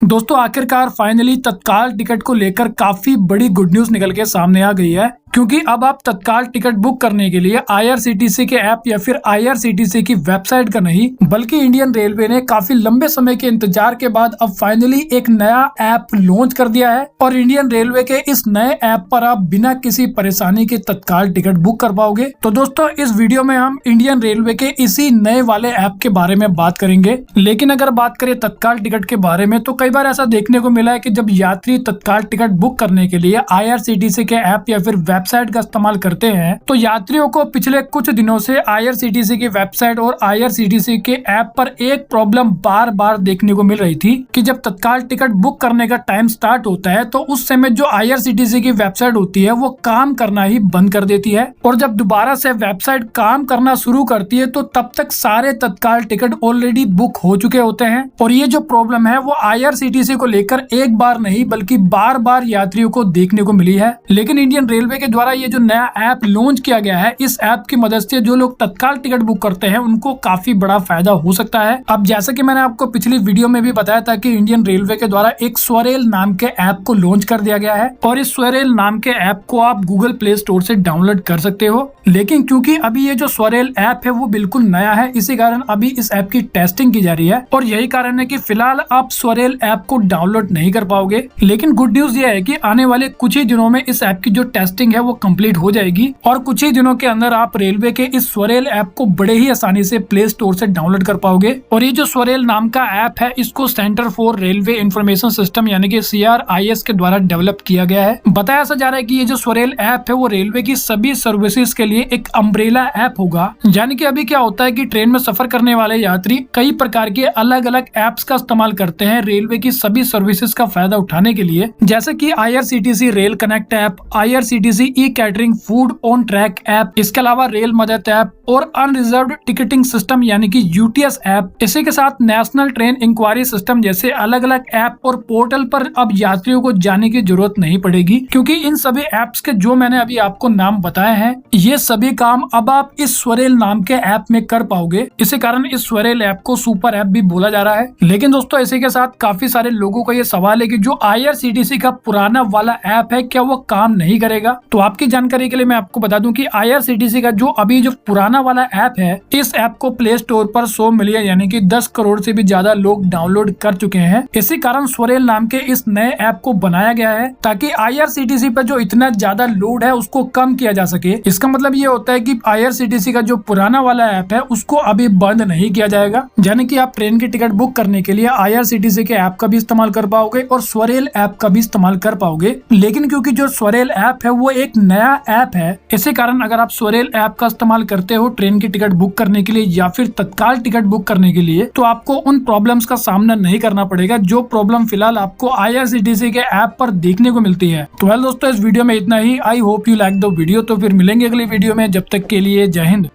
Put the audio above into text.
दोस्तों आखिरकार फाइनली तत्काल टिकट को लेकर काफी बड़ी गुड न्यूज निकल के सामने आ गई है, क्योंकि अब आप तत्काल टिकट बुक करने के लिए आईआरसीटीसी के ऐप या फिर आईआरसीटीसी की वेबसाइट का नहीं बल्कि इंडियन रेलवे ने काफी लंबे समय के इंतजार के बाद अब फाइनली एक नया ऐप लॉन्च कर दिया है। और इंडियन रेलवे के इस नए ऐप पर आप बिना किसी परेशानी के तत्काल टिकट बुक कर पाओगे। तो दोस्तों इस वीडियो में हम इंडियन रेलवे के इसी नए वाले ऐप के बारे में बात करेंगे। लेकिन अगर बात करें तत्काल टिकट के बारे में तो कई बार ऐसा देखने को मिला है कि जब यात्री तत्काल टिकट बुक करने के लिए आईआरसीटीसी के ऐप या फिर वेबसाइट का इस्तेमाल करते हैं तो यात्रियों को पिछले कुछ दिनों से आईआरसीटीसी की वेबसाइट और आईआरसीटीसी के ऐप पर एक प्रॉब्लम बार बार देखने को मिल रही थी कि जब तत्काल टिकट बुक करने का टाइम स्टार्ट होता है तो उस समय जो आईआरसीटीसी की वेबसाइट होती है वो काम करना ही बंद कर देती है, और जब दोबारा से वेबसाइट काम करना शुरू करती है तो तब तक सारे तत्काल टिकट ऑलरेडी बुक हो चुके होते हैं। और ये जो प्रॉब्लम है वो आईआरसीटीसी को लेकर एक बार नहीं बल्कि बार बार यात्रियों को देखने को मिली है। लेकिन इंडियन रेलवे के द्वारा ये जो नया ऐप लॉन्च किया गया है, इस ऐप की मदद से जो लोग तत्काल टिकट बुक करते हैं उनको काफी बड़ा फायदा हो सकता है। अब जैसा कि मैंने आपको पिछली वीडियो में भी बताया था कि इंडियन रेलवे के द्वारा एक स्वरेल नाम के ऐप को लॉन्च कर दिया गया है और इस स्वरेल नाम के ऐप को आप गूगल प्ले स्टोर से डाउनलोड कर सकते हो। लेकिन क्योंकि अभी ये जो स्वरेल ऐप है वो बिल्कुल नया है, इसी कारण अभी इस ऐप की टेस्टिंग की जा रही है और यही कारण है कि फिलहाल आप स्वरेल ऐप को डाउनलोड नहीं कर पाओगे। लेकिन गुड न्यूज ये है कि आने वाले कुछ ही दिनों में इस ऐप की जो टेस्टिंग है वो कंप्लीट हो जाएगी और कुछ ही दिनों के अंदर आप रेलवे के इस स्वरेल ऐप को बड़े ही आसानी से प्ले स्टोर से डाउनलोड कर पाओगे। और ये जो स्वरेल नाम का ऐप है इसको centre for railway information system यानी कि CRIS के द्वारा डेवलप किया गया है। बताया जा रहा है कि ये जो स्वरेल ऐप है वो रेलवे की सभी सर्विसेज के लिए एक अम्ब्रेला ऐप होगा। यानी कि अभी क्या होता है कि ट्रेन में सफर करने वाले यात्री कई प्रकार के अलग अलग ऐप्स का इस्तेमाल करते हैं रेलवे की सभी सर्विसेज का फायदा उठाने के लिए, जैसे कि IRCTC rail connect app, IRCTC e catering food on track app, इसके अलावा रेल मदद ऐप और अनरिजर्व्ड टिकटिंग सिस्टम यानी कि यूटीएस ऐप। इसी के साथ नेशनल ट्रेन इंक्वायरी सिस्टम जैसे अलग अलग ऐप और पोर्टल पर अब यात्रियों को जाने की जरूरत नहीं पड़ेगी, क्योंकि इन सभी ऐप्स के जो मैंने अभी आपको नाम बताए हैं ये सभी काम अब आप इस स्वरेल नाम के ऐप में कर पाओगे। इसी कारण इस स्वरेल ऐप को सुपर ऐप भी बोला जा रहा है। लेकिन दोस्तों इसी के साथ काफी सारे लोगों का ये सवाल है कि जो आईआरसीटीसी का पुराना वाला ऐप है क्या वो काम नहीं करेगा। तो आपकी जानकारी के लिए मैं आपको बता दूं कि आईआरसीटीसी का जो अभी जो पुराना वाला ऐप है इस ऐप को प्ले स्टोर पर 100 मिलियन यानी कि 10 करोड़ से भी ज्यादा लोग डाउनलोड कर चुके हैं। इसी कारण स्वरेल नाम के इस नए ऐप को बनाया गया है ताकि आईआरसीटीसी पर जो इतना ज्यादा लोड है उसको कम किया जा सके। इसका मतलब ये होता है कि आईआरसीटीसी का जो पुराना वाला ऐप है उसको अभी बंद नहीं किया जाएगा, यानी कि आप ट्रेन की टिकट बुक करने के लिए आईआरसीटीसी के ऐप का भी इस्तेमाल कर पाओगे और स्वरेल ऐप का भी इस्तेमाल कर पाओगे। लेकिन क्योंकि जो स्वरेल ऐप है वो एक नया ऐप है, इसी कारण अगर आप स्वरेल ऐप का इस्तेमाल करते हो ट्रेन की टिकट बुक करने के लिए या फिर तत्काल टिकट बुक करने के लिए तो आपको उन प्रॉब्लम्स का सामना नहीं करना पड़ेगा जो प्रॉब्लम फिलहाल आपको आईआरसीटीसी के ऐप पर देखने को मिलती है। तो वेल दोस्तों इस वीडियो में इतना ही। I hope you like the video. तो फिर मिलेंगे अगली वीडियो में, जब तक के लिए जय हिंद।